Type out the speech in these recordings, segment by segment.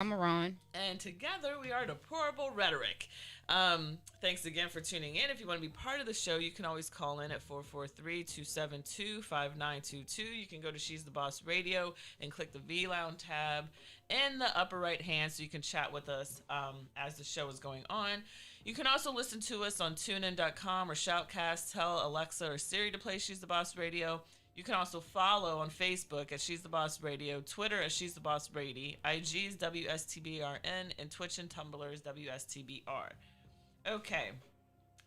I'm Ron. And together we are Deplorable Rhetoric. Thanks again for tuning in. If you want to be part of the show, you can always call in at 443-272-5922. You can go to She's the Boss Radio and click the V-Lounge tab in the upper right hand so you can chat with us as the show is going on. You can also listen to us on tunein.com or Shoutcast. Tell Alexa or Siri to play She's the Boss Radio. You can also follow on Facebook at She's the Boss Radio, Twitter at She's the Boss Brady, IG is WSTBRN, and Twitch and Tumblr is WSTBR. Okay,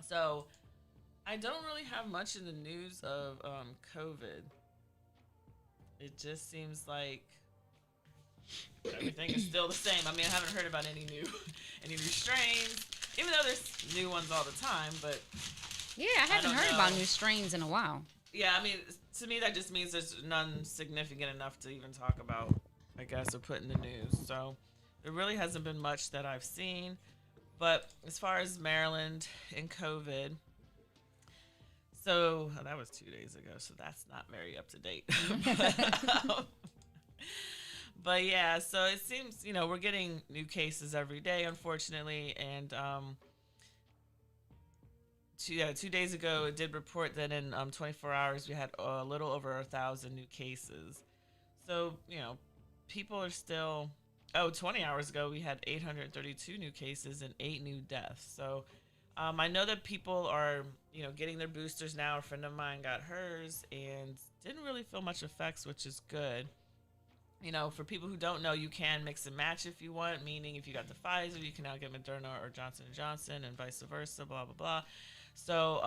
so I don't really have much in the news of COVID. It just seems like everything is still the same. I mean, I haven't heard about any new any new strains, even though there's new ones all the time. But Yeah, I haven't heard about new strains in a while. Yeah, I mean, to me that just means there's none significant enough to even talk about, I guess, or put in the news. So there really hasn't been much that I've seen. But as far as Maryland and COVID, so that was 2 days ago, so that's not very up to date. but, but yeah, so it seems, we're getting new cases every day, unfortunately. And 2 days ago, it did report that in 24 hours we had a little over 1,000 new cases. So, people are still. 20 hours ago, we had 832 new cases and 8 new deaths. So, I know that people are, getting their boosters now. A friend of mine got hers and didn't really feel much effects, which is good. For people who don't know, you can mix and match if you want, meaning if you got the Pfizer, you can now get Moderna or Johnson & Johnson and vice versa, blah, blah, blah. So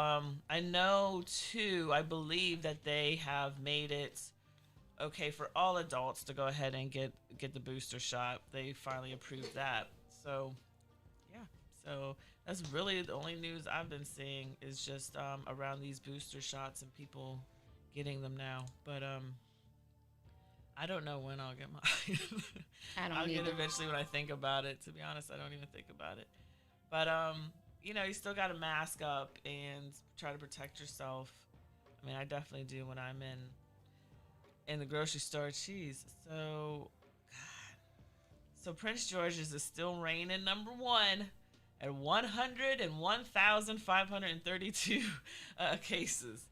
I know, too, I believe that they have made it okay for all adults to go ahead and get the booster shot. They finally approved that. So, yeah. So that's really the only news I've been seeing is just around these booster shots and people getting them now. But I don't know when I'll get mine. I don't I'll get either. it eventually when I think about it. To be honest, I don't even think about it. But you still got to mask up and try to protect yourself. I mean, I definitely do when I'm in the grocery store. Jeez. So, God. So Prince George's is still reigning number one at 101,532 cases.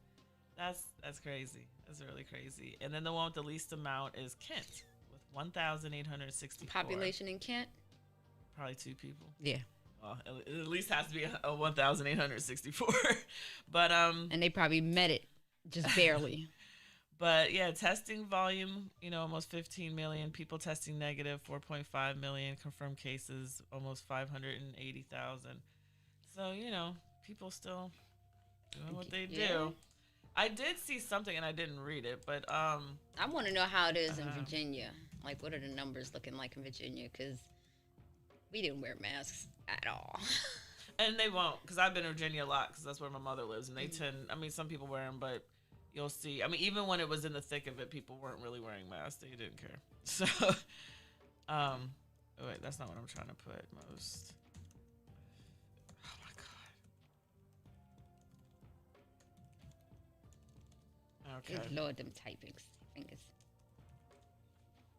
That's crazy. That's really crazy. And then the one with the least amount is Kent with 1,864. Population in Kent? Probably 2 people. Yeah. Well, it at least has to be a 1,864. But And they probably met it just barely. But yeah, testing volume, almost 15 million people testing negative, 4.5 million confirmed cases, almost 580,000. So, people still doing what they do. I did see something and I didn't read it, but I want to know how it is in Virginia. Like, what are the numbers looking like in Virginia? Because we didn't wear masks at all. And they won't, because I've been in Virginia a lot, because that's where my mother lives, and they tend. I mean, some people wear them, but you'll see. I mean, even when it was in the thick of it, people weren't really wearing masks. They didn't care. So, oh wait, that's not what I'm trying to put. Most. Oh my god. Okay. Good Lord, them typings fingers.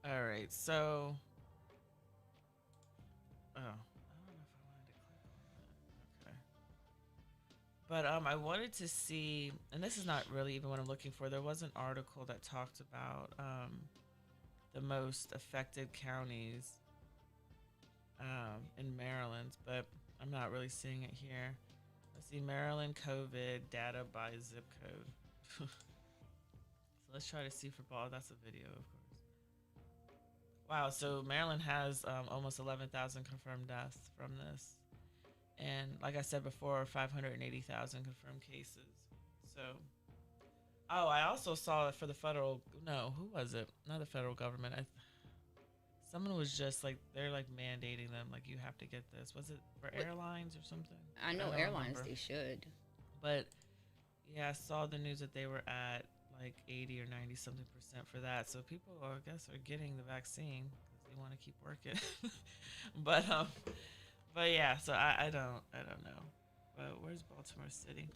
All right, so. Oh, I don't know if I wanted to click on that. Okay. But I wanted to see, and this is not really even what I'm looking for. There was an article that talked about the most affected counties in Maryland, but I'm not really seeing it here. Let's see, Maryland COVID data by zip code. So let's try to see for ball. That's a video, of course. Wow, so Maryland has almost 11,000 confirmed deaths from this. And like I said before, 580,000 confirmed cases. So, I also saw it for the federal. No, who was it? Not the federal government. Someone was just like they're like mandating them, like you have to get this. Was it for airlines or something? I know don't airlines, remember. they should. But yeah, I saw the news that they were at like 80 or 90 something percent for that. So people, I guess, are getting the vaccine because they want to keep working. but But yeah, so I don't know. But where's Baltimore City?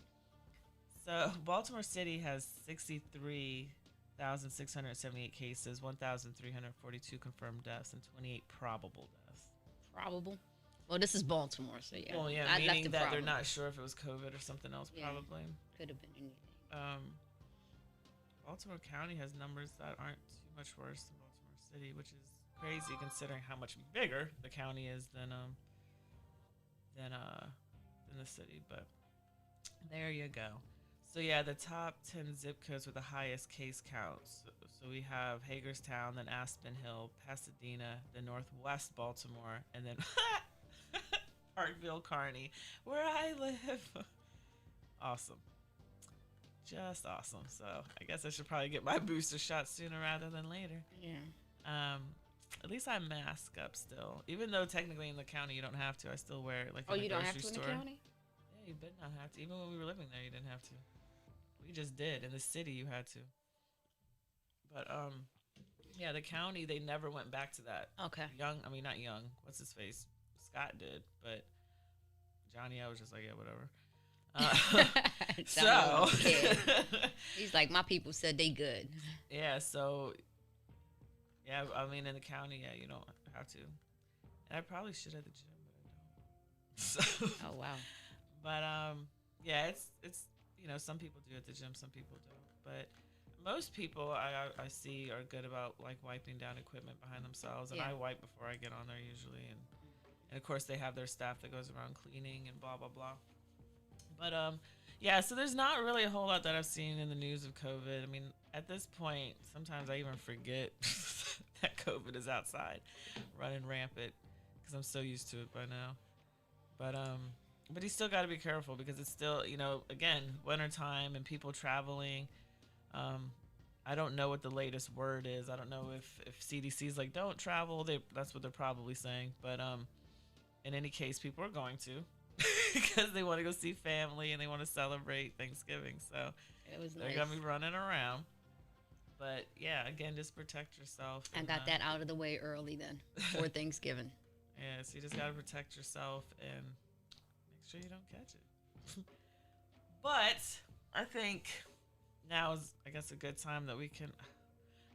So Baltimore City has 63,678 cases, 1,342 confirmed deaths, and 28 probable deaths. Probable. Well, this is Baltimore, so yeah. Well, yeah, I left meaning the that they're problem. not sure if it was COVID or something else, Yeah. probably. Could have been anything. Um, Baltimore County has numbers that aren't too much worse than Baltimore City, which is crazy considering how much bigger the county is than uh than the city. But there you go. So yeah, the top 10 zip codes with the highest case counts. So we have Hagerstown, then Aspen Hill, Pasadena, then Northwest Baltimore, and then Parkville, Kearney, where I live. Awesome. Just awesome. So I guess I should probably get my booster shot sooner rather than later. Yeah. Um, at least I mask up still, even though technically in the county you don't have to. I still wear it like Oh, in a you don't have grocery to in store. the county? Yeah, you did not have to. Even when we were living there, you didn't have to. We just did. In the city, you had to. But yeah, the county they never went back to that. Okay. Young, I mean not Young. What's his face? Scott did, but Johnny, I was just like, yeah, whatever. So He's like, my people said they good. yeah, so yeah, I mean in the county, yeah, you don't have to. And I probably should at the gym, but I don't. So, Oh wow. but yeah, it's some people do at the gym, some people don't. But most people I see are good about like wiping down equipment behind themselves, and Yeah. I wipe before I get on there usually, and of course they have their staff that goes around cleaning and blah blah blah. But yeah, so there's not really a whole lot that I've seen in the news of COVID. I mean, at this point, sometimes I even forget that COVID is outside, running rampant, because I'm so used to it by now. But you still got to be careful because it's still, again, wintertime and people traveling. Um, I don't know what the latest word is. I don't know if CDC's like don't travel. That's what they're probably saying. But in any case, people are going to because they want to go see family and they want to celebrate Thanksgiving. So It was they're nice. gonna be running around. But yeah, again, just protect yourself. I got that out of the way early then for Thanksgiving. Yeah, so you just gotta protect yourself and make sure you don't catch it. But I think now is, I guess, a good time that we can.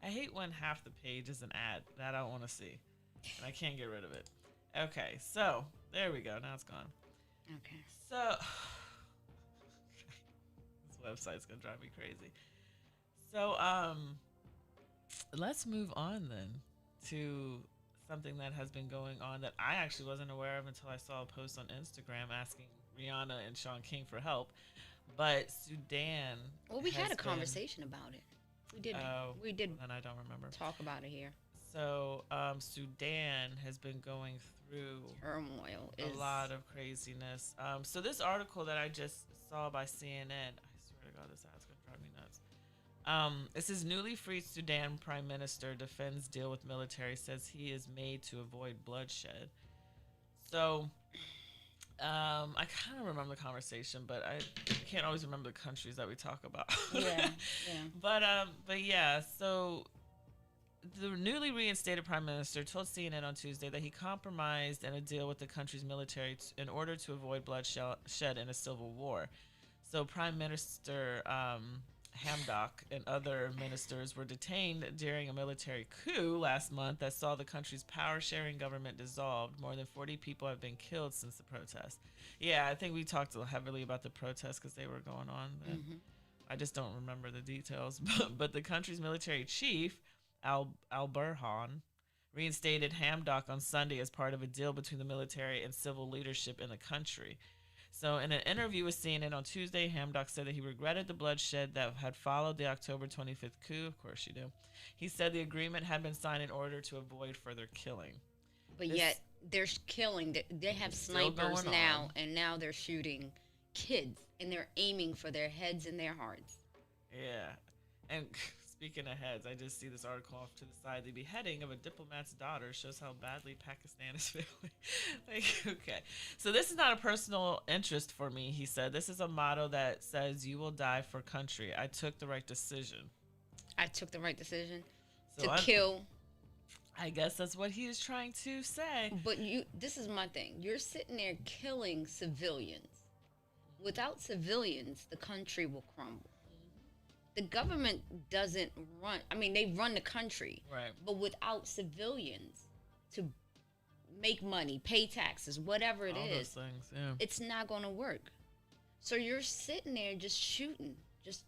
I hate when half the page is an ad that I don't want to see, and I can't get rid of it. Okay, so there we go. Now it's gone. Okay. So this website's gonna drive me crazy. So let's move on then to something that has been going on that I actually wasn't aware of until I saw a post on Instagram asking Rihanna and Sean King for help. But Sudan. Well, we had a been, conversation about it. We did. We did and I don't remember. talk about it here. So Sudan has been going through Turmoil. a lot of craziness. So this article that I just saw by CNN, I swear to God, this ad's gonna drive me nuts. It says newly freed Sudan Prime Minister defends deal with military, says he is made to avoid bloodshed. So I kind of remember the conversation, but I can't always remember the countries that we talk about. Yeah. But yeah, so the newly reinstated prime minister told CNN on Tuesday that he compromised in a deal with the country's military in order to avoid bloodshed in a civil war. So Prime Minister Hamdok and other ministers were detained during a military coup last month that saw the country's power-sharing government dissolved. More than 40 people have been killed since the protest. Yeah, I think we talked heavily about the protests because they were going on. But I just don't remember the details. But the country's military chief, Al-Burhan, reinstated Hamdok on Sunday as part of a deal between the military and civil leadership in the country. So in an interview with CNN on Tuesday, Hamdok said that he regretted the bloodshed that had followed the October 25th coup. Of course you do. He said the agreement had been signed in order to avoid further killing. But yet they're killing. They have snipers now, and now they're shooting kids, and they're aiming for their heads and their hearts. Yeah. And speaking of heads, I just see this article off to the side. The beheading of a diplomat's daughter shows how badly Pakistan is failing. Okay. So this is not a personal interest for me, he said. This is a motto that says, you will die for country. I took the right decision. I took the right decision So to kill. I guess that's what he is trying to say. But this is my thing. You're sitting there killing civilians. Without civilians, the country will crumble. The government doesn't run. I mean, they run the country. Right. But without civilians to make money, pay taxes, whatever it All those is, things. Yeah. it's not going to work. So you're sitting there just shooting, just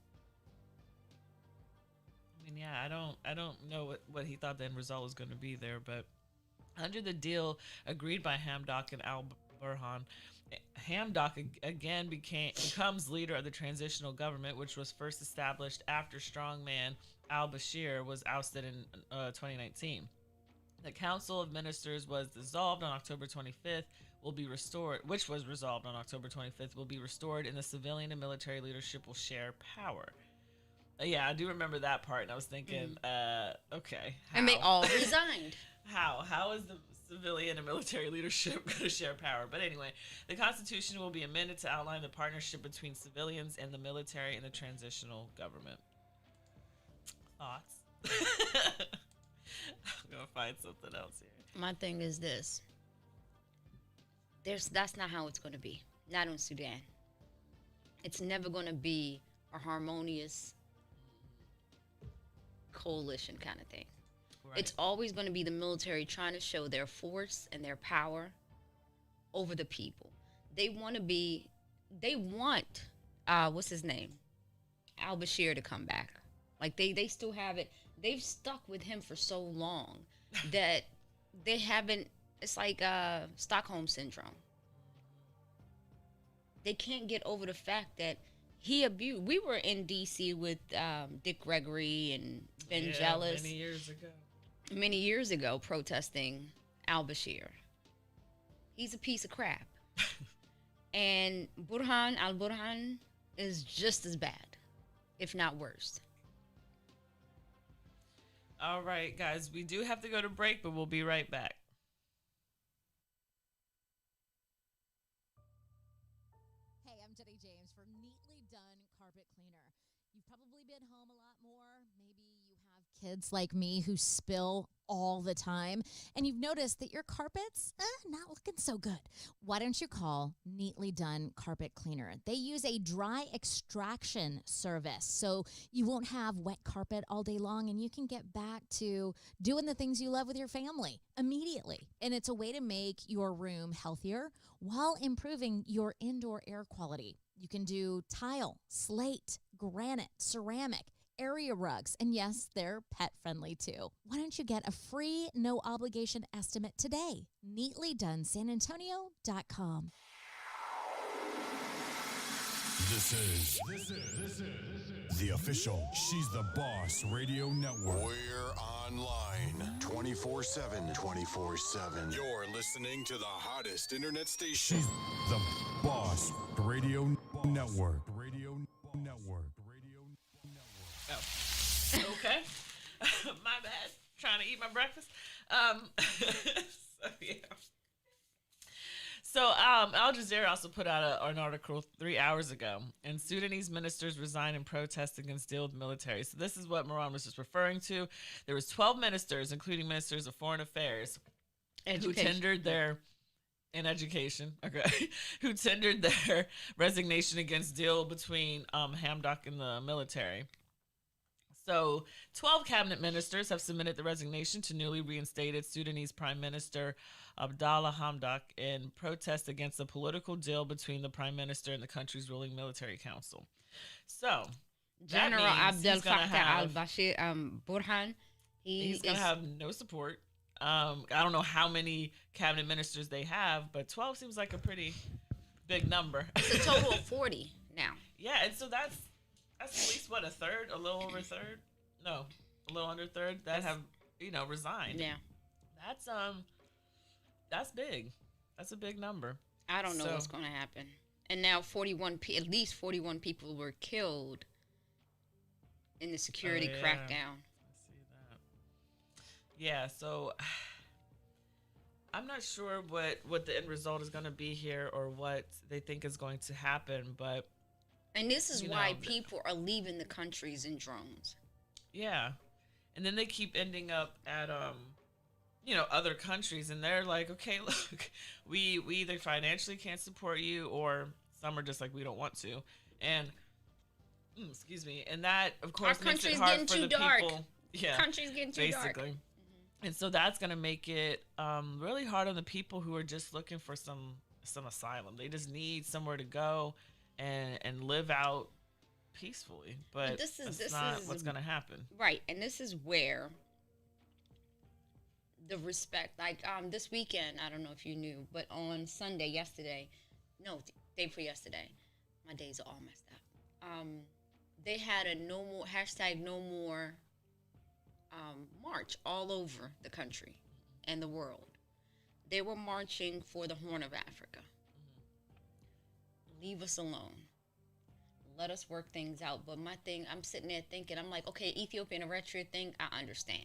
I mean, yeah, I don't know what he thought the end result was going to be there, but under the deal agreed by Hamdok and Al Burhan, Hamdok again becomes leader of the transitional government, which was first established after strongman al Bashir was ousted in 2019. The Council of Ministers was dissolved on October 25th. Will be restored, which was resolved on October 25th, will be restored, and the civilian and military leadership will share power. Yeah, I do remember that part, and I was thinking, okay, how? and they all resigned. How is the civilian and military leadership going to share power? But anyway, the Constitution will be amended to outline the partnership between civilians and the military in the transitional government. Thoughts? I'm gonna find something else here. My thing is this: that's not how it's going to be. Not in Sudan. It's never going to be a harmonious coalition kind of thing. Right. It's always going to be the military trying to show their force and their power over the people. They want, what's his name? Al Bashir to come back. Like they still have it. They've stuck with him for so long that they haven't, it's like Stockholm syndrome. They can't get over the fact that he abused. We were in D.C. with Dick Gregory and Ben Jealous. Many years ago, protesting al Bashir. He's a piece of crap. And al Burhan is just as bad, if not worse. All right, guys, we do have to go to break, but we'll be right back. Hey, I'm Jenny James for Neatly Done Carpet Cleaner. You've probably been home a lot more. Maybe you have kids like me who spill all the time, and you've noticed that your carpet's not looking so good. Why don't you call Neatly Done Carpet Cleaner? They use a dry extraction service, so you won't have wet carpet all day long, and you can get back to doing the things you love with your family immediately. And it's a way to make your room healthier while improving your indoor air quality. You can do tile, slate, granite, ceramic, area rugs, and yes, they're pet friendly too. Why don't you get a free, no obligation estimate today? NeatlyDoneSanAntonio.com. This is the official She's the Boss Radio Network. We're online 24/7. 24/7. You're listening to the hottest internet station. She's the Boss Radio Network. Oh, okay. My bad. Trying to eat my breakfast. So yeah. So Al Jazeera also put out an article 3 hours ago, and Sudanese ministers resign in protest against deal with the military. So this is what Moran was just referring to. There was 12 ministers, including ministers of foreign affairs, who tendered their who tendered their resignation against deal between Hamdok and the military. So 12 cabinet ministers have submitted the resignation to newly reinstated Sudanese Prime Minister Abdallah Hamdok in protest against the political deal between the Prime Minister and the country's ruling military council. So General Abdel Fattah al-Bashir Burhan, he's going to have no support. I don't know how many cabinet ministers they have, but 12 seems like a pretty big number. It's a total of 40 now. Yeah, and so that's at least, what, a third? A little over a third? No, a little under a third that have, resigned. Yeah. That's big. That's a big number. I don't know what's going to happen. And now at least 41 people were killed in the security crackdown. I see that. Yeah, so I'm not sure what the end result is going to be here or what they think is going to happen, but and this is why people are leaving the countries in drones. Yeah. And then they keep ending up at, other countries. And they're like, okay, look, we either financially can't support you or some are just like, we don't want to. And, excuse me. And that, of course, makes it hard for the people. Yeah. Country's getting too dark. Basically. And so that's going to make it really hard on the people who are just looking for some asylum. They just need somewhere to go and live out peacefully. But that's not what's going to happen. Right. And this is where the respect, like this weekend, I don't know if you knew, but on Sunday, yesterday, no, day before yesterday, my days are all messed up. They had a no more hashtag no more march all over the country and the world. They were marching for the Horn of Africa. Leave us alone. Let us work things out. But my thing, I'm sitting there thinking, I'm like, okay, Ethiopia and Eritrea thing, I understand.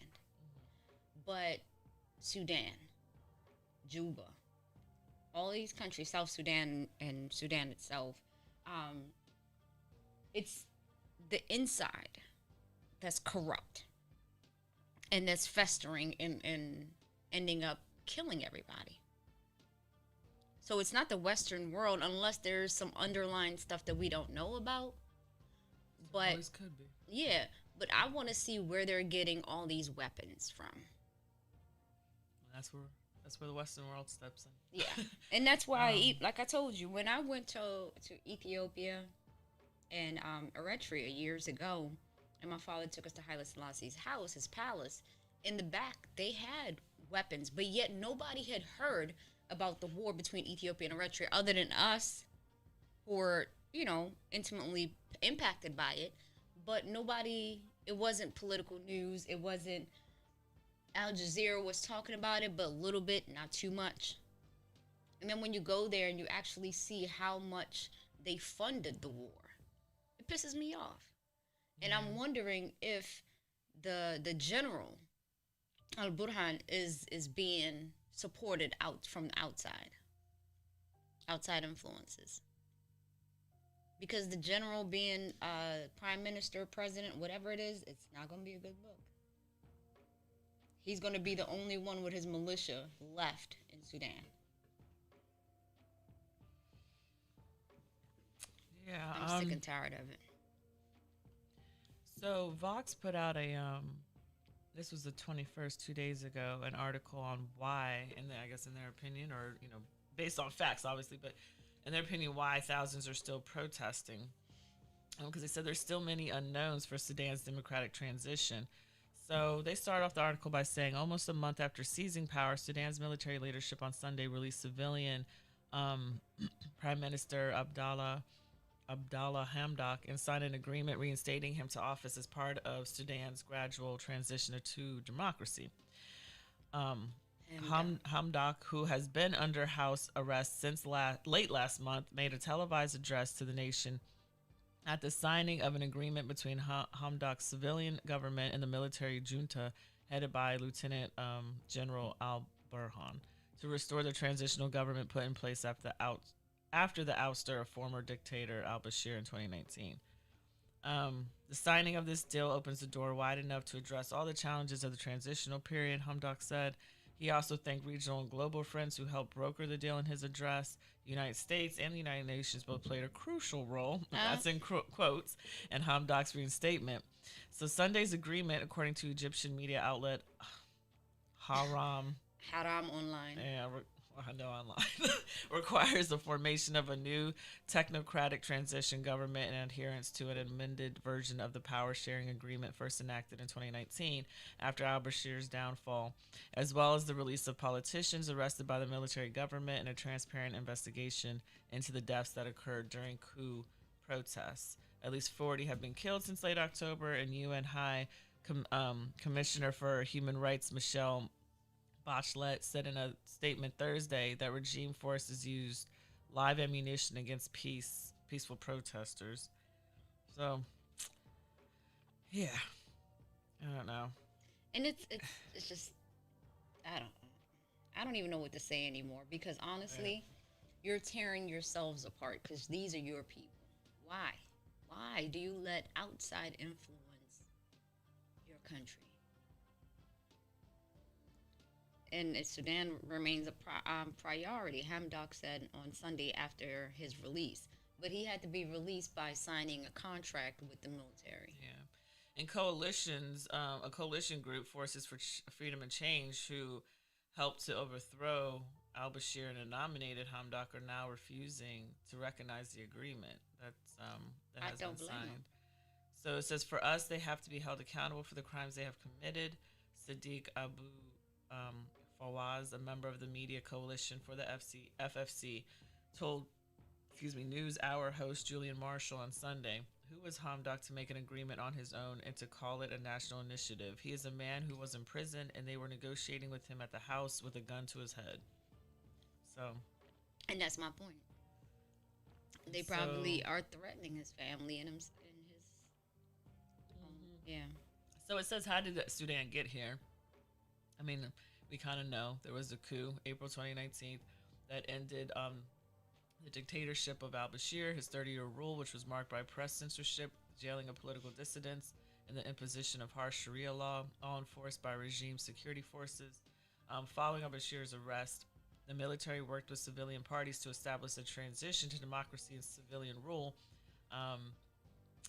But Sudan, Juba, all these countries, South Sudan and Sudan itself, it's the inside that's corrupt and that's festering and ending up killing everybody. So it's not the Western world unless there's some underlying stuff that we don't know about. But always could be. Yeah, but I want to see where they're getting all these weapons from. That's where the Western world steps in. Yeah, and that's why, like I told you, when I went to Ethiopia and Eritrea years ago, and my father took us to Haile Selassie's house, his palace, in the back they had weapons, but yet nobody had heard about the war between Ethiopia and Eritrea other than us, who were, intimately impacted by it. But nobody, it wasn't political news, it wasn't, Al Jazeera was talking about it, but a little bit, not too much. And then when you go there and you actually see how much they funded the war, it pisses me off. And I'm wondering if the general Al Burhan is being supported out from the outside influences. Because the general being prime minister, president, whatever it is, it's not going to be a good look. He's going to be the only one with his militia left in Sudan. Yeah, I'm sick and tired of it. So Vox put out this was the 21st, 2 days ago, an article on why, I guess in their opinion, or based on facts, obviously, but in their opinion, why thousands are still protesting. Because they said there's still many unknowns for Sudan's democratic transition. So they start off the article by saying, almost a month after seizing power, Sudan's military leadership on Sunday released civilian Prime Minister Abdallah Hamdok and signed an agreement reinstating him to office as part of Sudan's gradual transition to democracy. Hamdok, who has been under house arrest since late last month, made a televised address to the nation at the signing of an agreement between Hamdok's civilian government and the military junta headed by Lieutenant General Al Burhan to restore the transitional government put in place after the ouster of former dictator al-Bashir in 2019. The signing of this deal opens the door wide enough to address all the challenges of the transitional period, Hamdok said. He also thanked regional and global friends who helped broker the deal in his address. The United States and the United Nations both played a crucial role, that's in quotes, in Hamdok's reinstatement. So Sunday's agreement, according to Egyptian media outlet Haram Online. Yeah, I know online, requires the formation of a new technocratic transition government in adherence to an amended version of the power sharing agreement first enacted in 2019 after al-Bashir's downfall, as well as the release of politicians arrested by the military government and a transparent investigation into the deaths that occurred during coup protests. At least 40 have been killed since late October, and UN High Commissioner for Human Rights Michelle Bachelet said in a statement Thursday that regime forces used live ammunition against peaceful protesters. So, yeah, I don't know. And it's just, I don't even know what to say anymore, because honestly, you're tearing yourselves apart because these are your people. Why do you let outside influence your country? And Sudan remains a priority, Hamdok said on Sunday after his release. But he had to be released by signing a contract with the military. Yeah. And coalitions, a coalition group, Forces for Freedom and Change, who helped to overthrow al-Bashir and nominated Hamdok, are now refusing to recognize the agreement that has been signed. So it says, for us, they have to be held accountable for the crimes they have committed. Sadiq Abu Fawaz, a member of the Media Coalition for the FFC, told News Hour host Julian Marshall on Sunday, who was Hamdok to make an agreement on his own and to call it a national initiative. He is a man who was in prison, and they were negotiating with him at the house with a gun to his head. So, and that's my point. They probably are threatening his family and his yeah. So it says, how did Sudan get here? I mean, we kind of know there was a coup, April 2019, that ended the dictatorship of al-Bashir, his 30-year rule, which was marked by press censorship, jailing of political dissidents, and the imposition of harsh Sharia law, all enforced by regime security forces. Following al-Bashir's arrest, the military worked with civilian parties to establish a transition to democracy and civilian rule.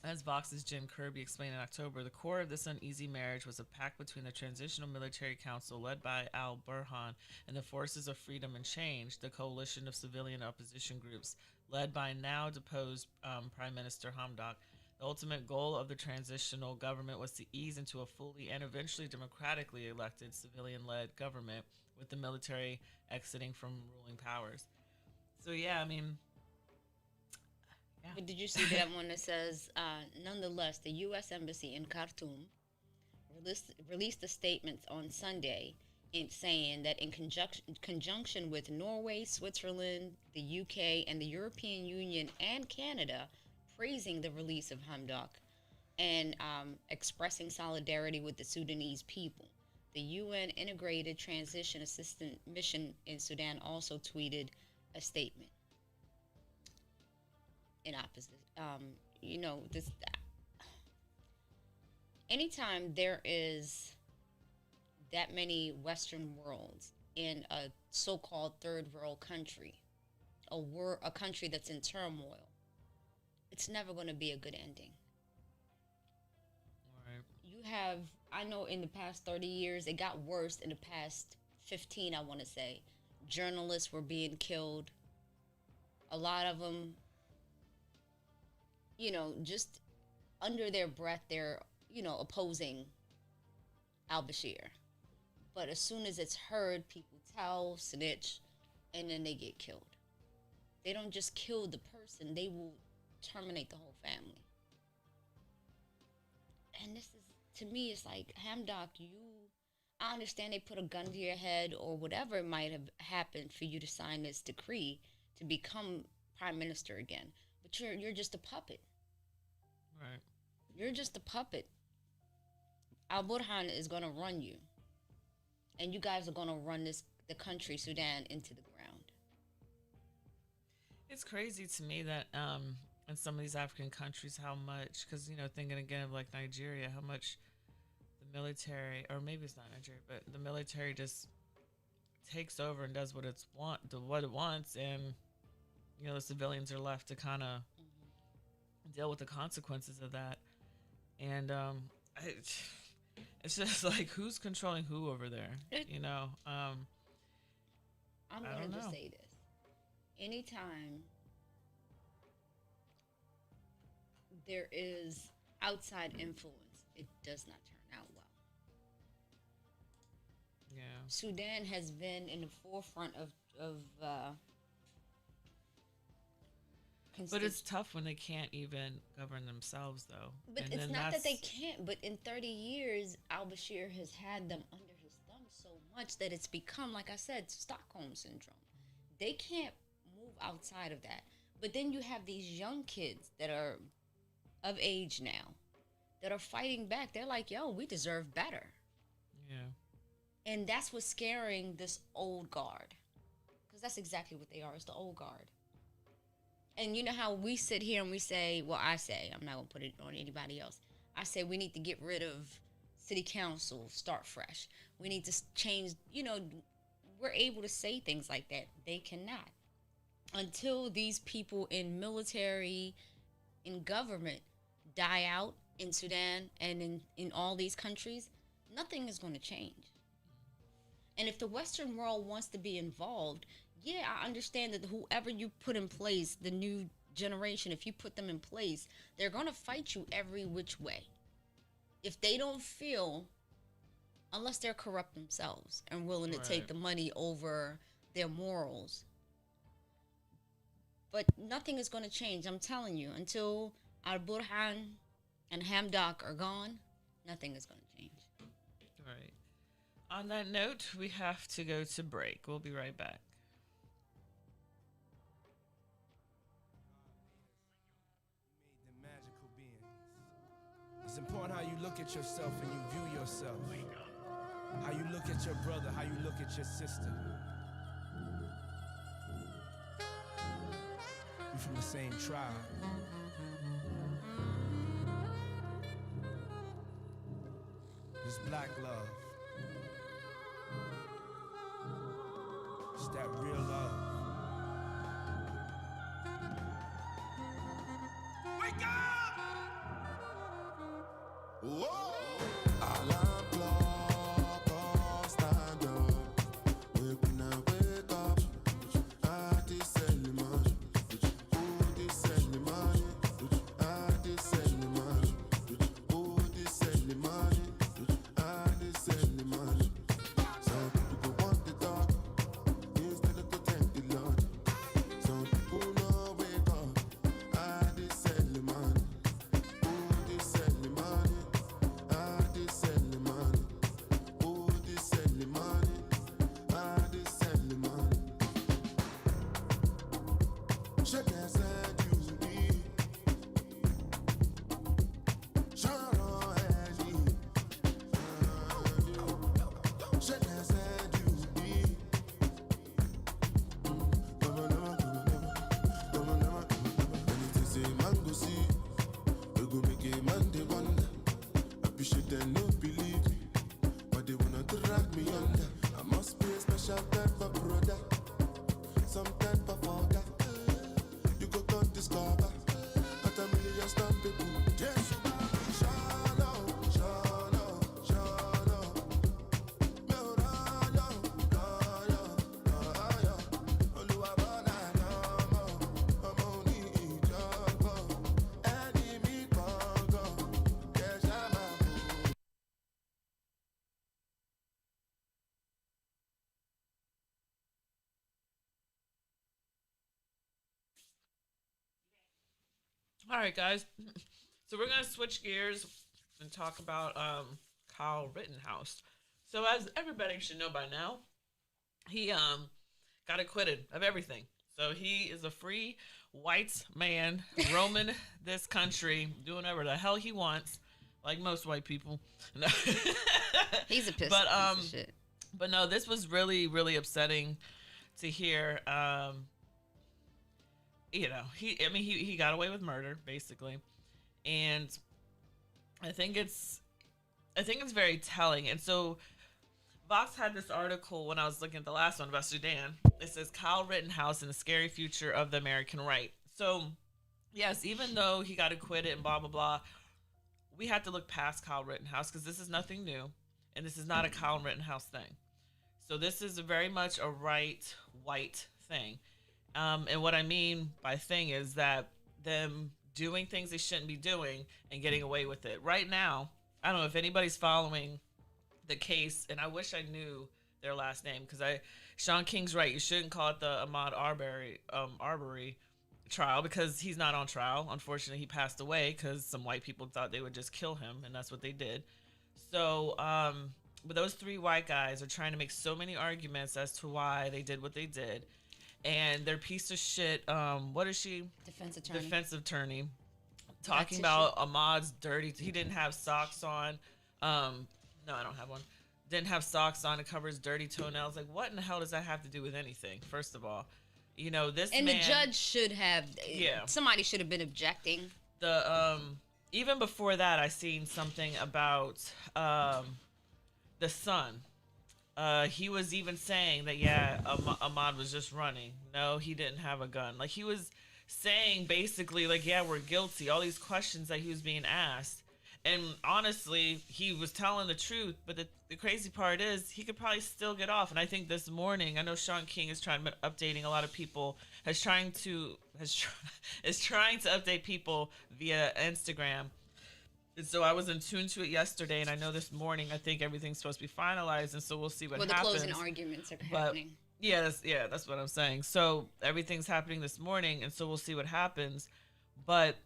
As Vox's Jim Kirby explained in October, the core of this uneasy marriage was a pact between the Transitional Military Council led by al-Burhan and the Forces of Freedom and Change, the coalition of civilian opposition groups led by now deposed Prime Minister Hamdok. The ultimate goal of the transitional government was to ease into a fully and eventually democratically elected civilian-led government, with the military exiting from ruling powers. So yeah, I mean... Yeah. But did you see that one that says, nonetheless, the U.S. Embassy in Khartoum released a statement on Sunday saying that in conjunction with Norway, Switzerland, the UK, and the European Union and Canada, praising the release of Hamdok and expressing solidarity with the Sudanese people. The UN Integrated Transition Assistance Mission in Sudan also tweeted a statement in opposite. Anytime there is that many Western worlds in a so-called third world country, a country that's in turmoil, it's never going to be a good ending. Right. You have, I know in the past 30 years, it got worse in the past 15, I want to say. Journalists were being killed. A lot of them, just under their breath, they're, opposing al-Bashir. But as soon as it's heard, people tell, snitch, and then they get killed. They don't just kill the person, they will terminate the whole family. And this is, to me, it's like, Hamdok, I understand they put a gun to your head or whatever might have happened for you to sign this decree to become prime minister again. But you're just a puppet. Right. You're just a puppet. Al-Burhan is going to run you. And you guys are going to run the country, Sudan, into the ground. It's crazy to me that in some of these African countries, how much, because, thinking again of like Nigeria, how much the military, or maybe it's not Nigeria, but the military just takes over and does what it wants, and, the civilians are left to kind of deal with the consequences of that. And it's just like, who's controlling who over there? I'm going to just say this. Anytime there is outside influence, it does not turn out well. Yeah. Sudan has been in the forefront of but it's tough when they can't even govern themselves, though. But it's not that they can't. But in 30 years, al-Bashir has had them under his thumb so much that it's become, like I said, Stockholm Syndrome. They can't move outside of that. But then you have these young kids that are of age now that are fighting back. They're like, yo, we deserve better. Yeah. And that's what's scaring this old guard. Because that's exactly what they are. It's the old guard. And you know how we sit here and we say, well, I say, I'm not going to put it on anybody else. I say we need to get rid of city council, start fresh. We need to change, we're able to say things like that. They cannot. Until these people in military, in government, die out in Sudan and in all these countries, nothing is going to change. And if the Western world wants to be involved, yeah, I understand that whoever you put in place, the new generation, if you put them in place, they're going to fight you every which way. If they don't feel, unless they're corrupt themselves and willing to take the money over their morals. But nothing is going to change. I'm telling you, until Al-Burhan and Hamdok are gone, nothing is going to change. All right. On that note, we have to go to break. We'll be right back. It's important how you look at yourself and you view yourself. How you look at your brother, how you look at your sister. We're from the same tribe. It's black love. It's that real love. Wake up! Whoa! Alarm clock, all stand up. Wake up. This early morning. Oh, this early morning. This early morning. Oh, this early morning. This early morning. Some people want the dark instead of to thank the Lord. Some people no wake up. This early morning. Oh, this early morning. This early morning. Oh, this early morning. This early morning. Check as I do me. Sharon Eddie. Check as I do me. Come on, anything say man go see. We go make a man they wonder. Appreciate them no believe me, but they wanna drag me under. I must be a special type of brother, some type of order. You go come discover at a million stamp people. Yes, shallow. All right, guys. So we're gonna switch gears and talk about Kyle Rittenhouse. So as everybody should know by now, he got acquitted of everything. So he is a free white man roaming this country, doing whatever the hell he wants, like most white people. He's a piece but of shit. But no, this was really, really upsetting to hear. You know, he got away with murder basically, and I think it's very telling. And so Vox had this article when I was looking at the last one about Sudan. It says Kyle Rittenhouse and the scary future of the American right. So yes, even though he got acquitted and blah blah blah, we have to look past Kyle Rittenhouse because this is nothing new, and this is not a Kyle Rittenhouse thing. So this is very much a right white thing. And what I mean by thing is that them doing things they shouldn't be doing and getting away with it. Right now, I don't know if anybody's following the case, and I wish I knew their last name because Sean King's right. You shouldn't call it the Ahmaud Arbery trial because he's not on trial. Unfortunately, he passed away because some white people thought they would just kill him, and that's what they did. So, but those three white guys are trying to make so many arguments as to why they did what they did. And their piece of shit, what is she? Defense attorney. Talking about Ahmaud's dirty, he didn't have socks on. No, I don't have one. Didn't have socks on to cover his dirty toenails. Like, what in the hell does that have to do with anything? First of all, you know, this and man. And the judge should have, yeah. Somebody should have been objecting. Even before that, I seen something about, the son. He was even saying that, yeah, Ahmaud was just running. No, he didn't have a gun. Like, he was saying basically, like, yeah, we're guilty. All these questions that he was being asked. And honestly, he was telling the truth. But the crazy part is he could probably still get off. And I think this morning, I know Sean King is updating a lot of people, is trying to update people via Instagram. And so I was in tune to it yesterday, and I know this morning I think everything's supposed to be finalized, and so we'll see what happens. Well, the closing arguments are happening. Yeah, that's what I'm saying. So everything's happening this morning, and so we'll see what happens. But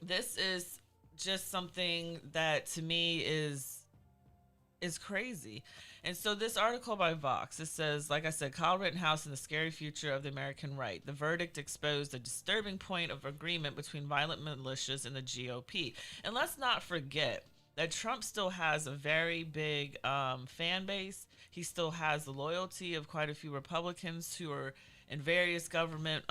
this is just something that to me is crazy. And so this article by Vox, it says, like I said, Kyle Rittenhouse and the scary future of the American right. The verdict exposed a disturbing point of agreement between violent militias and the GOP. And let's not forget that Trump still has a very big fan base. He still has the loyalty of quite a few Republicans who are in various government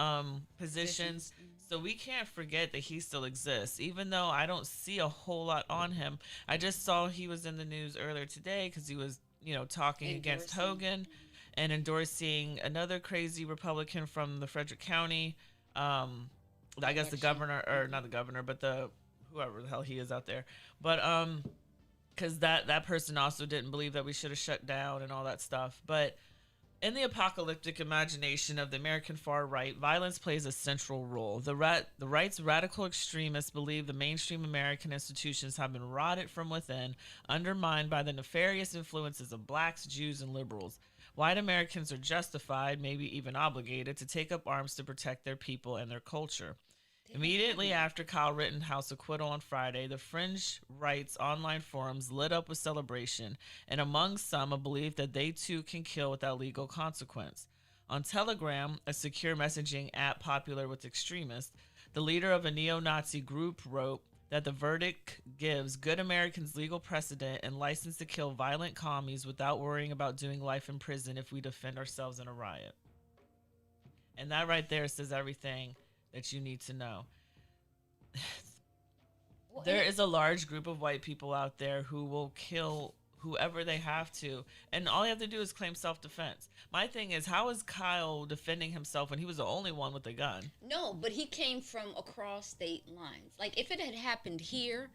positions. So we can't forget that he still exists, even though I don't see a whole lot on him. I just saw he was in the news earlier today because he was, talking against Hogan and endorsing another crazy Republican from the Frederick County. I guess the governor, or not the governor, but whoever the hell he is out there. But because that person also didn't believe that we should have shut down and all that stuff. But in the apocalyptic imagination of the American far right, violence plays a central role. The right's radical extremists believe the mainstream American institutions have been rotted from within, undermined by the nefarious influences of blacks, Jews, and liberals. White Americans are justified, maybe even obligated, to take up arms to protect their people and their culture. Immediately after Kyle Rittenhouse acquittal on Friday, the fringe right's online forums lit up with celebration, and among some a belief that they too can kill without legal consequence. On Telegram, a secure messaging app popular with extremists, the leader of a neo-Nazi group wrote that the verdict gives good Americans legal precedent and license to kill violent commies without worrying about doing life in prison if we defend ourselves in a riot. And that right there says everything that you need to know. There is a large group of white people out there who will kill whoever they have to, and all you have to do is claim self-defense. My thing is, how is Kyle defending himself when he was the only one with a gun? No, but he came from across state lines. Like, if it had happened here,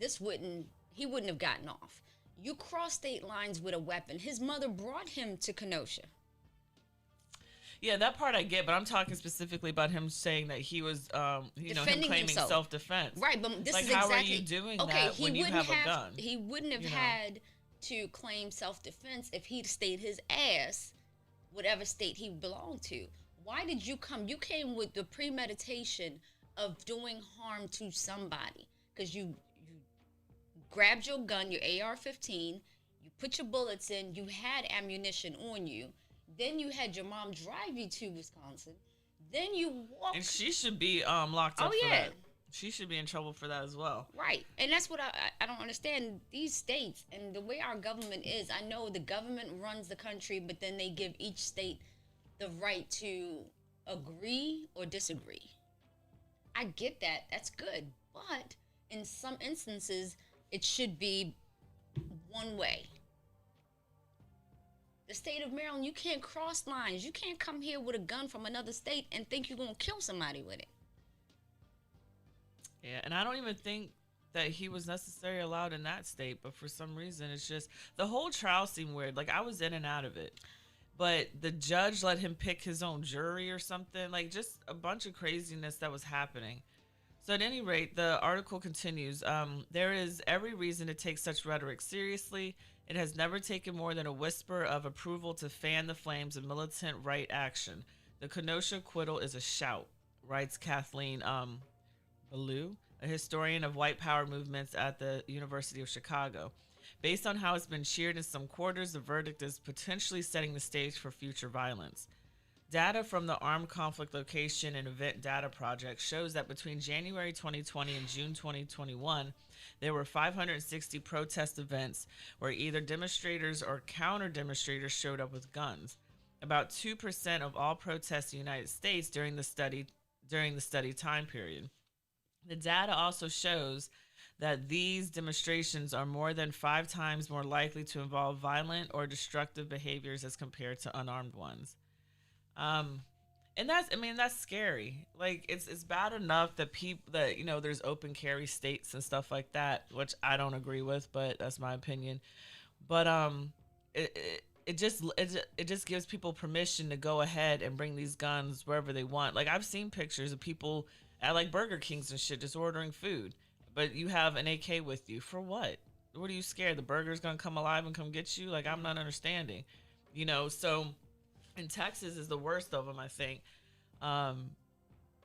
he wouldn't have gotten off. You cross state lines with a weapon. His mother brought him to Kenosha. Yeah, that part I get, but I'm talking specifically about him saying that he was, him claiming self-defense. Right, but this is how are you doing that when you have a gun? He wouldn't have had to claim self-defense if he'd stayed his ass, whatever state he belonged to. Why did you come? You came with the premeditation of doing harm to somebody because you grabbed your gun, your AR-15, you put your bullets in, you had ammunition on you. Then you had your mom drive you to Wisconsin. Then you walked. And she should be locked up for that. She should be in trouble for that as well. Right. And that's what I don't understand. These states and the way our government is, I know the government runs the country, but then they give each state the right to agree or disagree. I get that. That's good. But in some instances, it should be one way. The state of Maryland, you can't cross lines. You can't come here with a gun from another state and think you're going to kill somebody with it. Yeah, and I don't even think that he was necessarily allowed in that state, but for some reason, it's just, the whole trial seemed weird. Like, I was in and out of it. But the judge let him pick his own jury or something. Like, just a bunch of craziness that was happening. So at any rate, the article continues. There is every reason to take such rhetoric seriously. It has never taken more than a whisper of approval to fan the flames of militant right action. The Kenosha acquittal is a shout, writes Kathleen Ballou, a historian of white power movements at the University of Chicago. Based on how it's been cheered in some quarters, the verdict is potentially setting the stage for future violence. Data from the Armed Conflict Location and Event Data Project shows that between January 2020 and June 2021, there were 560 protest events where either demonstrators or counter-demonstrators showed up with guns. About 2% of all protests in the United States during the study time period. The data also shows that these demonstrations are more than 5 times more likely to involve violent or destructive behaviors as compared to unarmed ones. And that's scary. Like it's bad enough that people that there's open carry states and stuff like that, which I don't agree with, but that's my opinion. But it just gives people permission to go ahead and bring these guns wherever they want. Like I've seen pictures of people at like Burger Kings and shit just ordering food, but you have an AK with you for what? What are you scared? The burger's gonna come alive and come get you? Like I'm not understanding, So in Texas is the worst of them, I think. Um,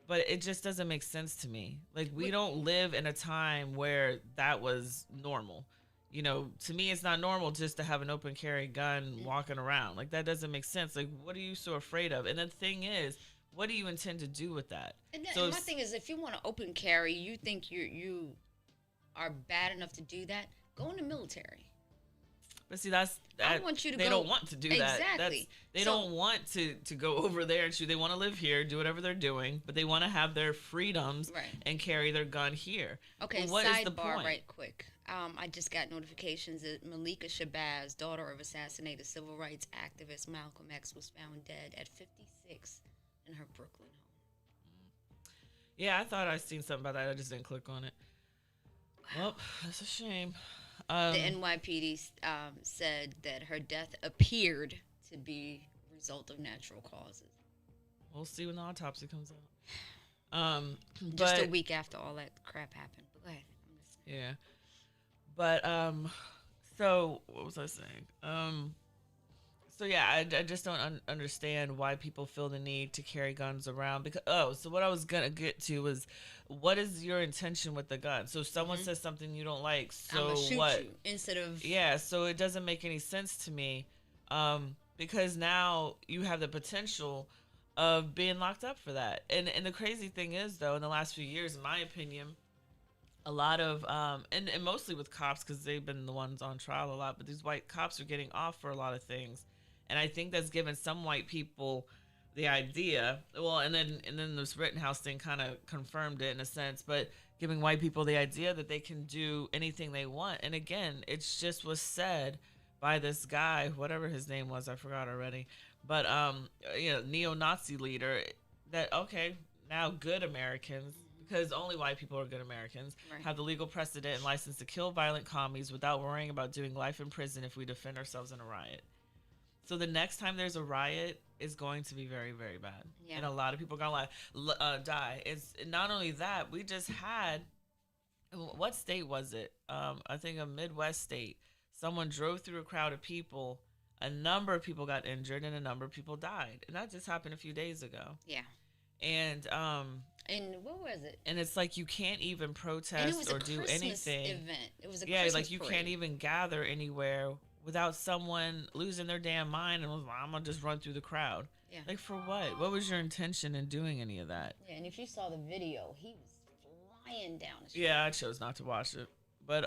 but it just doesn't make sense to me. Like we don't live in a time where that was normal. To me, it's not normal just to have an open carry gun walking around. Like that doesn't make sense. Like what are you so afraid of? And the thing is, what do you intend to do with that? And my thing is, if you want to open carry, you think you are bad enough to do that, go in the military. But see, I want you to. They don't want to do that. Exactly. They don't want to go over there and shoot. They want to live here, do whatever they're doing, but they want to have their freedoms and carry their gun here. Okay. Well, what is the sidebar, point? right quick. I just got notifications that Malika Shabazz, daughter of assassinated civil rights activist Malcolm X, was found dead at 56 in her Brooklyn home. Yeah, I thought I'd seen something about that. I just didn't click on it. Well, that's a shame. The NYPD said that her death appeared to be a result of natural causes. We'll see when the autopsy comes out. Just a week after all that crap happened. But go ahead. Yeah. But so what was I saying? So yeah, I just don't understand why people feel the need to carry guns around. Because so what I was gonna get to was, what is your intention with the gun? So if someone says something you don't like, so I'm gonna shoot what? You instead of So it doesn't make any sense to me, because now you have the potential of being locked up for that. And the crazy thing is, though, in the last few years, in my opinion, a lot of and mostly with cops, because they've been the ones on trial a lot, but these white cops are getting off for a lot of things. And I think that's given some white people the idea. Well, and then this Rittenhouse thing kind of confirmed it in a sense, but giving white people the idea that they can do anything they want. And again, it's just was said by this guy, whatever his name was, I forgot already. But neo-Nazi leader, that okay, now good Americans, because only white people are good Americans, have the legal precedent and license to kill violent commies without worrying about doing life in prison if we defend ourselves in a riot. So the next time there's a riot is going to be very, very bad. Yeah. And a lot of people are going to die. It's not only that, we just had, what state was it? I think a Midwest state. Someone drove through a crowd of people. A number of people got injured and a number of people died. And that just happened a few days ago. Yeah. And what was it? And it's like you can't even protest or do anything. Event. It was a Christmas like you parade. Can't even gather anywhere without someone losing their damn mind and was like, I'm gonna just run through the crowd. Yeah. Like for what? What was your intention in doing any of that? Yeah, and if you saw the video, he was flying down the street. Yeah, I chose not to watch it. But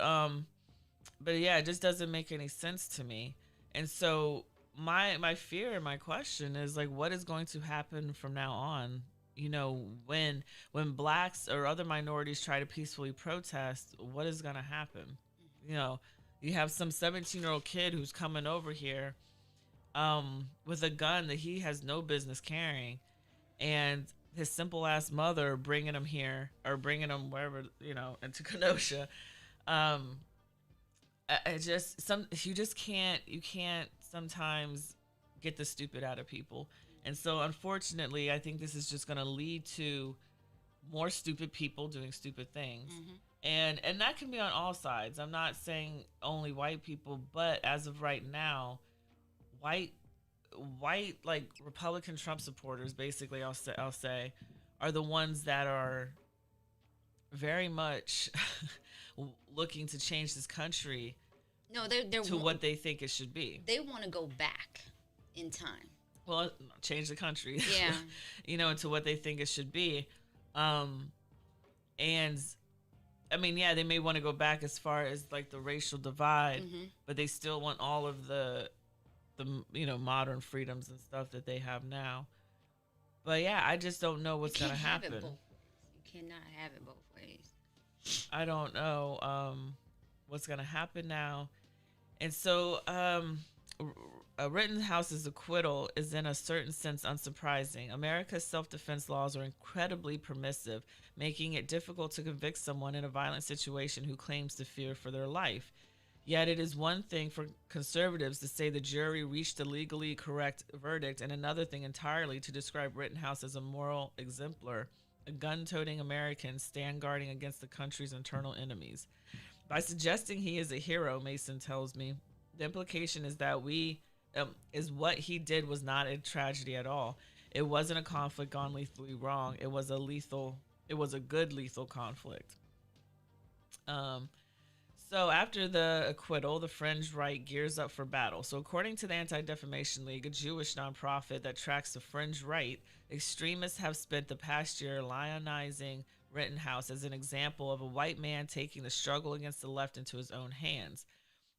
yeah, it just doesn't make any sense to me. And so my fear and my question is like, what is going to happen from now on? When blacks or other minorities try to peacefully protest, what is gonna happen? You have some 17-year-old kid who's coming over here with a gun that he has no business carrying, and his simple ass mother bringing him here or bringing him wherever, into Kenosha. You can't sometimes get the stupid out of people. And so unfortunately, I think this is just going to lead to more stupid people doing stupid things. And that can be on all sides. I'm not saying only white people, but as of right now, white like Republican Trump supporters, basically, I'll say, are the ones that are very much looking to change this country. No, they're to what they think it should be. They want to go back in time. Well, change the country. Yeah. To what they think it should be. And I mean, yeah, they may want to go back as far as like the racial divide, but they still want all of the modern freedoms and stuff that they have now. But yeah, I just don't know what's going to happen. You cannot have it both ways. I don't know what's going to happen now. And so Rittenhouse's acquittal is in a certain sense unsurprising. America's self-defense laws are incredibly permissive, making it difficult to convict someone in a violent situation who claims to fear for their life. Yet it is one thing for conservatives to say the jury reached a legally correct verdict, and another thing entirely to describe Rittenhouse as a moral exemplar, a gun-toting American stand guarding against the country's internal enemies. By suggesting he is a hero, Mason tells me, the implication is that is what he did was not a tragedy at all. It wasn't a conflict gone lethally wrong. It was a good lethal conflict. So after the acquittal, the fringe right gears up for battle. So according to the Anti-Defamation League, a Jewish nonprofit that tracks the fringe right, extremists have spent the past year lionizing Rittenhouse as an example of a white man taking the struggle against the left into his own hands.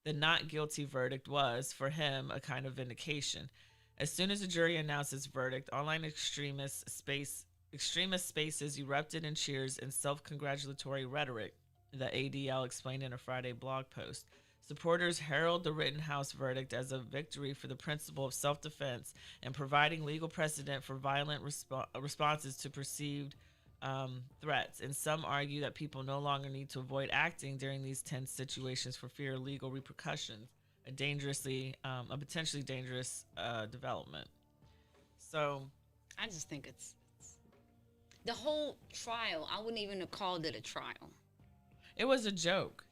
The not guilty verdict was, for him, a kind of vindication. As soon as the jury announced its verdict, online extremist spaces erupted in cheers and self-congratulatory rhetoric, the ADL explained in a Friday blog post. Supporters herald the Rittenhouse verdict as a victory for the principle of self-defense and providing legal precedent for violent responses to perceived threats. And some argue that people no longer need to avoid acting during these tense situations for fear of legal repercussions, a potentially dangerous development. So, I just think it's the whole trial. I wouldn't even have called it a trial. It was a joke.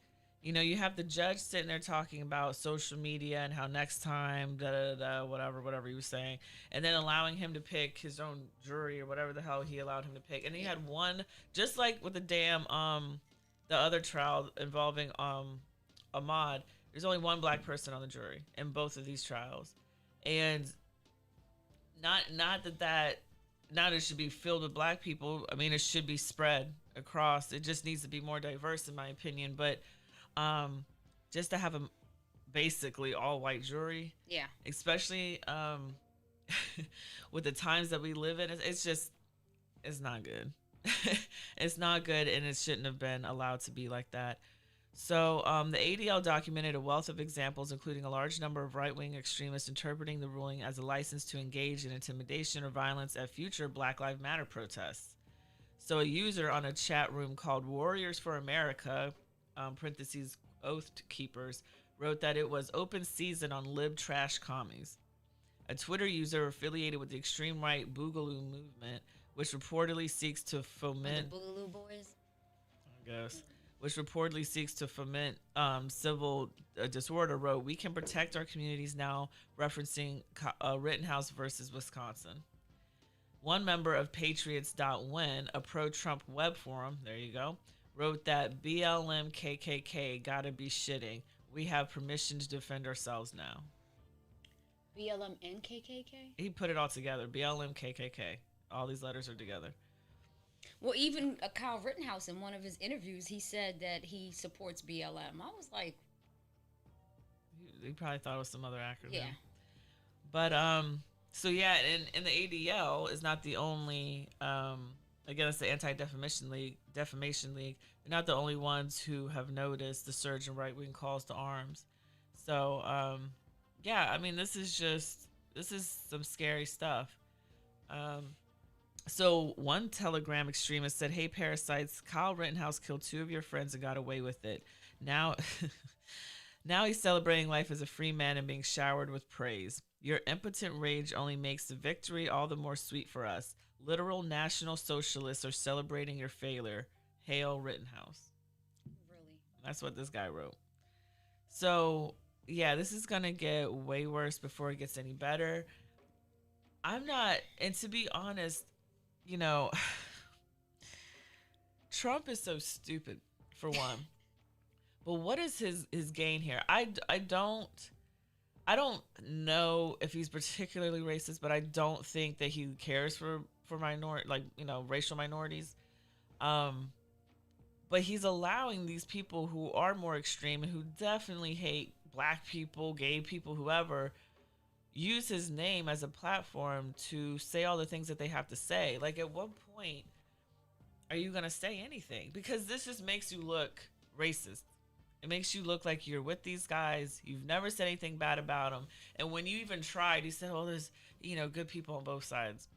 You have the judge sitting there talking about social media and how next time, whatever he was saying, and then allowing him to pick his own jury or whatever the hell he allowed him to pick. And he had one, just like with the the other trial involving Ahmaud, there's only one black person on the jury in both of these trials. And not that it should be filled with black people. I mean, it should be spread across. It just needs to be more diverse, in my opinion. But just to have a basically all white jury, yeah, especially with the times that we live in, it's not good. It's not good, and it shouldn't have been allowed to be like that. So the ADL documented a wealth of examples, including a large number of right-wing extremists interpreting the ruling as a license to engage in intimidation or violence at future Black Lives Matter protests. So a user on a chat room called Warriors for America, parentheses, Oath Keepers, wrote that it was open season on lib trash commies. A Twitter user affiliated with the extreme right Boogaloo movement, which reportedly seeks to foment... The Boogaloo Boys? I guess. Which reportedly seeks to foment civil disorder, wrote, "We can protect our communities now," referencing Rittenhouse versus Wisconsin. One member of Patriots.win, a pro-Trump web forum, there you go, wrote that BLM KKK gotta be shitting. We have permission to defend ourselves now. BLM and KKK? He put it all together. BLM KKK. All these letters are together. Well, even Kyle Rittenhouse, in one of his interviews, he said that he supports BLM. I was like... He probably thought it was some other acronym. Yeah. But, so yeah, and the ADL is not the only, again, it's the Anti-Defamation League. They're not the only ones who have noticed the surge in right-wing calls to arms. So, yeah, I mean, this is some scary stuff. So one Telegram extremist said, "Hey, parasites, Kyle Rittenhouse killed 2 of your friends and got away with it. Now he's celebrating life as a free man and being showered with praise. Your impotent rage only makes the victory all the more sweet for us. Literal National Socialists are celebrating your failure. Hail Rittenhouse." Really? That's what this guy wrote. So, yeah, this is going to get way worse before it gets any better. And to be honest, Trump is so stupid, for one. But what is his gain here? I don't know if he's particularly racist, but I don't think that he cares for racial minorities. But he's allowing these people who are more extreme and who definitely hate black people, gay people, whoever, use his name as a platform to say all the things that they have to say. Like, at what point are you going to say anything? Because this just makes you look racist It makes you look like you're with these guys. You've never said anything bad about them. And when you even tried, you said, "Oh, there's good people on both sides."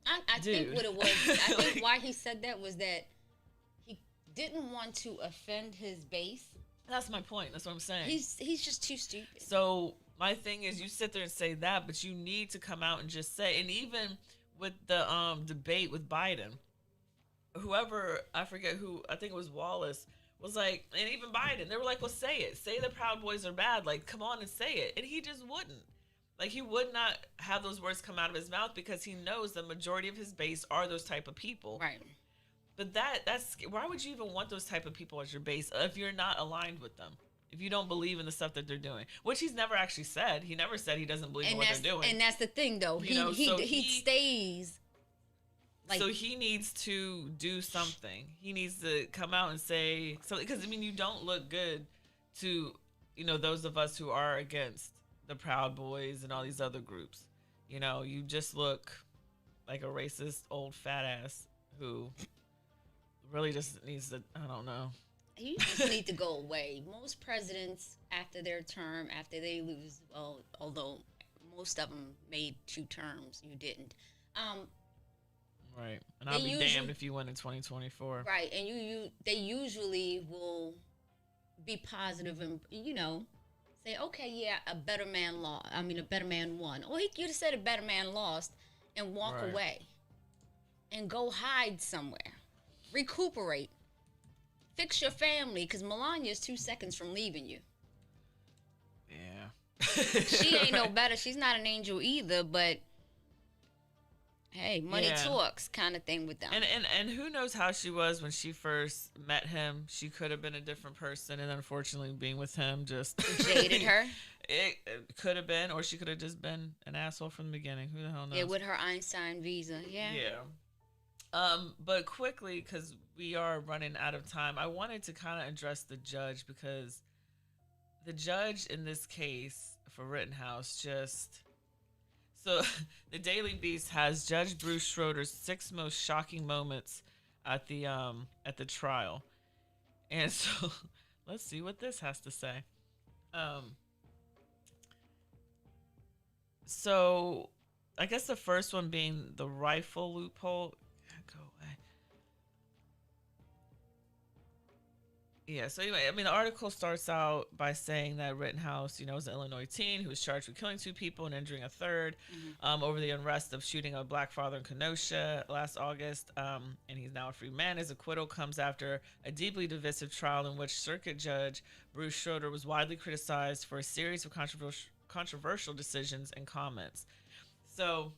I think what it was, I think why he said that was that he didn't want to offend his base. That's my point. That's what I'm saying. He's just too stupid. So my thing is, you sit there and say that, but you need to come out and just say. And even with the debate with Biden, whoever, I forget who, I think it was Wallace, was like, and even Biden, they were like, well, say it. Say the Proud Boys are bad. Like, come on and say it. And he just wouldn't. Like, he would not have those words come out of his mouth because he knows the majority of his base are those type of people. Right. But that's why would you even want those type of people as your base if you're not aligned with them? If you don't believe in the stuff that they're doing, which he's never actually said. He never said he doesn't believe in what they're doing. And that's the thing, though. He stays. Like, so he needs to do something. He needs to come out and say something. Because, I mean, you don't look good to, those of us who are against the Proud Boys and all these other groups. You just look like a racist old fat ass who really just needs to, I don't know. You just need to go away. Most presidents, after their term, after they lose, well, although most of them made 2 terms, you didn't. Right, and I'll be damned if you win in 2024. Right, and they usually will be positive and say, okay, yeah, a better man won. Or you'd have said a better man lost, and walk away, and go hide somewhere, recuperate, fix your family, because Melania's 2 seconds from leaving you. Yeah, she ain't no better. She's not an angel either, but. Hey, money talks kind of thing with them. And who knows how she was when she first met him. She could have been a different person, and unfortunately being with him just jaded her. It could have been, or she could have just been an asshole from the beginning. Who the hell knows? Yeah, with her Einstein visa. Yeah. But quickly, because we are running out of time, I wanted to kind of address the judge, because the judge in this case for Rittenhouse just... So, the Daily Beast has Judge Bruce Schroeder's 6 most shocking moments at the trial, and so let's see what this has to say. So, I guess the first one being the rifle loophole. Go away. Yeah, so anyway, I mean, the article starts out by saying that Rittenhouse, was an Illinois teen who was charged with killing 2 people and injuring a third over the unrest of shooting a black father in Kenosha last August, and he's now a free man. His acquittal comes after a deeply divisive trial in which Circuit Judge Bruce Schroeder was widely criticized for a series of controversial decisions and comments. So,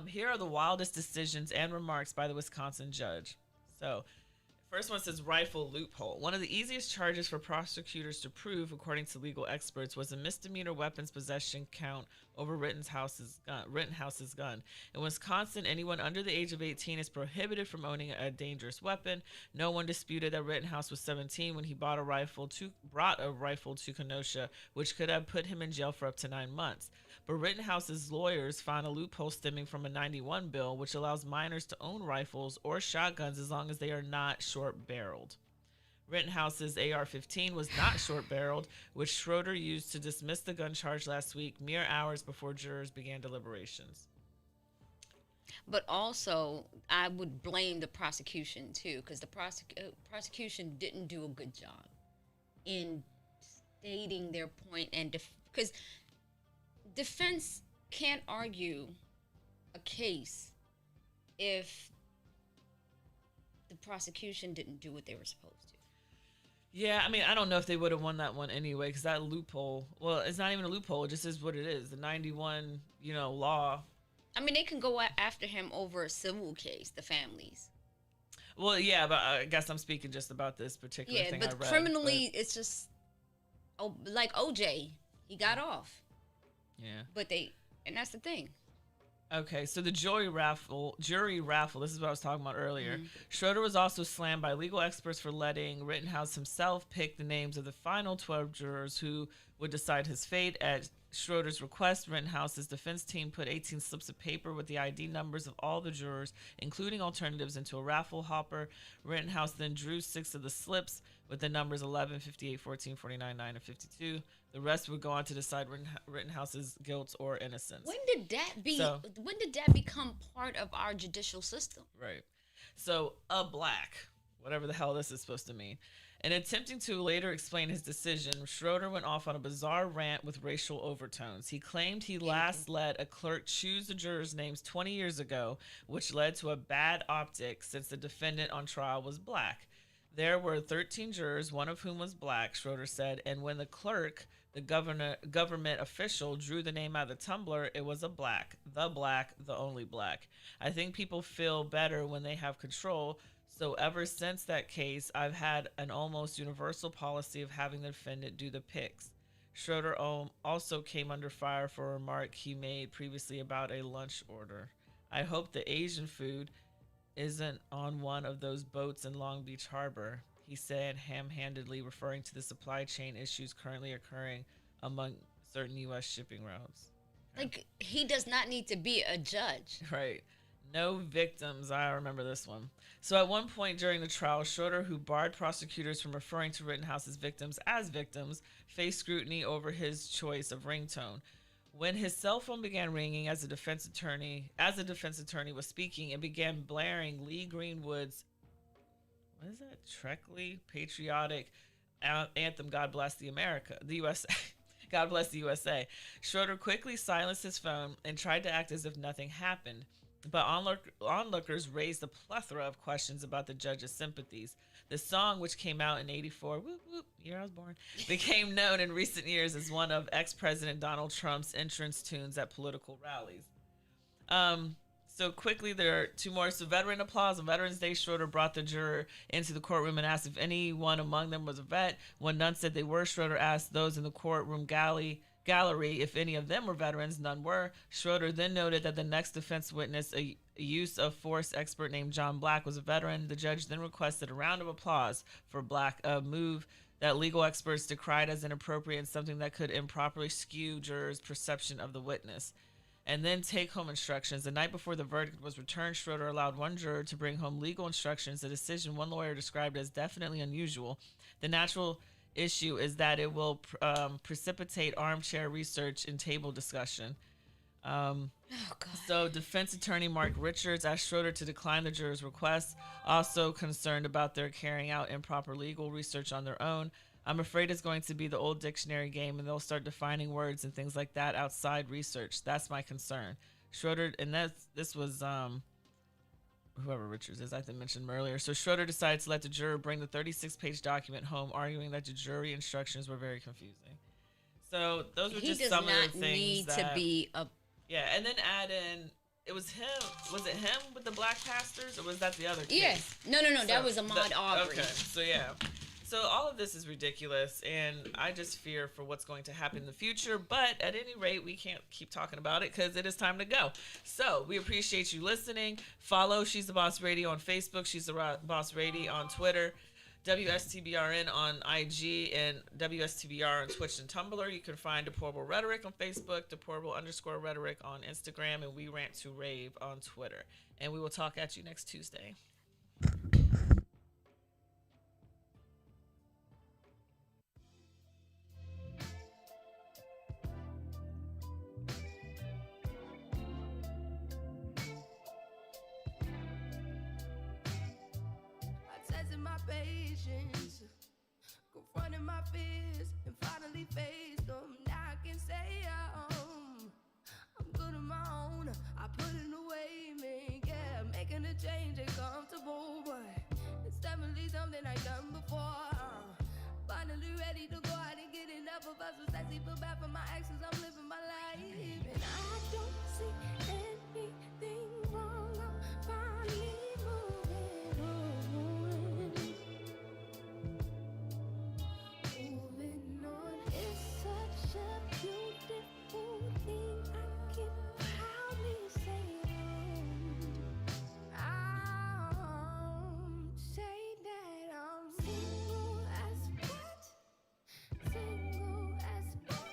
here are the wildest decisions and remarks by the Wisconsin judge. So, first one says rifle loophole. One of the easiest charges for prosecutors to prove, according to legal experts, was a misdemeanor weapons possession count over Rittenhouse's gun. In Wisconsin, anyone under the age of 18 is prohibited from owning a dangerous weapon. No one disputed that Rittenhouse was 17 when he brought a rifle to Kenosha, which could have put him in jail for up to 9 months. But Rittenhouse's lawyers found a loophole stemming from a 91 bill, which allows minors to own rifles or shotguns as long as they are not short-barreled. Rittenhouse's AR-15 was not short-barreled, which Schroeder used to dismiss the gun charge last week, mere hours before jurors began deliberations. But also, I would blame the prosecution, too, because the prosecution didn't do a good job in stating their point, and because defense can't argue a case if the prosecution didn't do what they were supposed to. Yeah, I mean, I don't know if they would have won that one anyway, because that loophole, well, it's not even a loophole, it just is what it is. The 91, law. I mean, they can go after him over a civil case, the families. Well, yeah, but I guess I'm speaking just about this particular thing I read. Yeah, but criminally, it's just, like OJ, he got off. Yeah. But and that's the thing. Okay, so the jury raffle, this is what I was talking about earlier. Mm-hmm. Schroeder was also slammed by legal experts for letting Rittenhouse himself pick the names of the final 12 jurors who would decide his fate, Schroeder's request, Rittenhouse's defense team put 18 slips of paper with the ID numbers of all the jurors, including alternatives, into a raffle hopper. Rittenhouse then drew 6 of the slips with the numbers 11, 58, 14, 49, 9, and 52. The rest would go on to decide Rittenhouse's guilt or innocence. When did that become part of our judicial system? Right. So, a black, whatever the hell this is supposed to mean. In attempting to later explain his decision, Schroeder went off on a bizarre rant with racial overtones. He claimed he last let a clerk choose the jurors' names 20 years ago, which led to a bad optic since the defendant on trial was black. There were 13 jurors, one of whom was black, Schroeder said, and when the clerk, the government official, drew the name out of the tumbler, it was a black, the only black. I think people feel better when they have control. So ever since that case, I've had an almost universal policy of having the defendant do the picks. Schroeder also came under fire for a remark he made previously about a lunch order. I hope the Asian food isn't on one of those boats in Long Beach Harbor, he said ham-handedly, referring to the supply chain issues currently occurring among certain U.S. shipping routes. Like, he does not need to be a judge. Right. No victims. I remember this one. So at one point during the trial, Schroeder, who barred prosecutors from referring to Rittenhouse's victims as victims, faced scrutiny over his choice of ringtone. When his cell phone began ringing as the defense attorney was speaking, it began blaring Lee Greenwood's, what is that? Treckley patriotic anthem, God Bless the USA. God Bless the USA. Schroeder quickly silenced his phone and tried to act as if nothing happened. But onlookers raised a plethora of questions about the judge's sympathies. The song, which came out in '84, whoop, whoop, year I was born, became known in recent years as one of ex-President Donald Trump's entrance tunes at political rallies. So quickly, there are 2 more. So veteran applause. On Veterans Day, Schroeder brought the juror into the courtroom and asked if anyone among them was a vet. When none said they were, Schroeder asked those in the courtroom gallery if any of them were veterans. None were. Schroeder then noted that the next defense witness, a use of force expert named John Black, was a veteran. The judge then requested a round of applause for Black, a move that legal experts decried as inappropriate and something that could improperly skew jurors' perception of the witness. And then take-home instructions. The night before the verdict was returned, Schroeder allowed one juror to bring home legal instructions, a decision one lawyer described as definitely unusual. The natural issue is that it will precipitate armchair research and table discussion. So defense attorney Mark Richards asked Schroeder to decline the juror's request, also concerned about their carrying out improper legal research on their own. I'm afraid it's going to be the old dictionary game and they'll start defining words and things like that outside research. That's my concern. Schroeder, and this was whoever Richards is, I think mentioned him earlier. So Schroeder decided to let the juror bring the 36-page document home, arguing that the jury instructions were very confusing. So those were just some of the things need that, to be a... Yeah, and then add in, it was him. Was it him with the black pastors, or was that the other case? Yeah. No, so that was Ahmaud Arbery. Okay, so yeah. So all of this is ridiculous, and I just fear for what's going to happen in the future. But at any rate, we can't keep talking about it because it is time to go. So we appreciate you listening. Follow She's the Boss Radio on Facebook, She's the Boss Radio on Twitter, WSTBRN on IG, and WSTBR on Twitch and Tumblr. You can find Deplorable Rhetoric on Facebook, Deplorable_Rhetoric on Instagram, and We Rant to Rave on Twitter. And we will talk at you next Tuesday. Patience, confronting my fears, and finally faced them. Now I can say I'm good on my own. I put in the way, man, yeah, making a change ain't comfortable, but it's definitely something I've done before. Finally ready to go out and get enough of us. Was sexy, feel bad for my actions. I'm living my life, and I don't see anything wrong. I'm finally moving on. It's such a beautiful thing. I can proudly say say that I'm single as what? Single as what?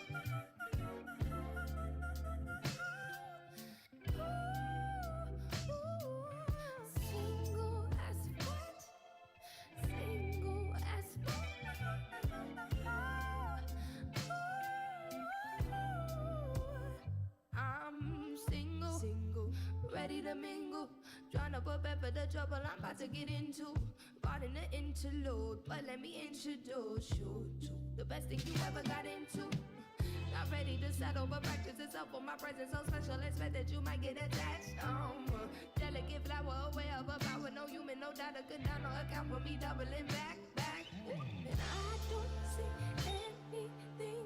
to mingle. Trying to prepare for the trouble I'm about to get into. Pardon the interlude, but let me introduce you to the best thing you ever got into. Not ready to settle, but practice itself for my presence so special. Expect that you might get attached. Delicate flower away of a power. No human, no doubt, could not no account for me doubling back. And I don't see anything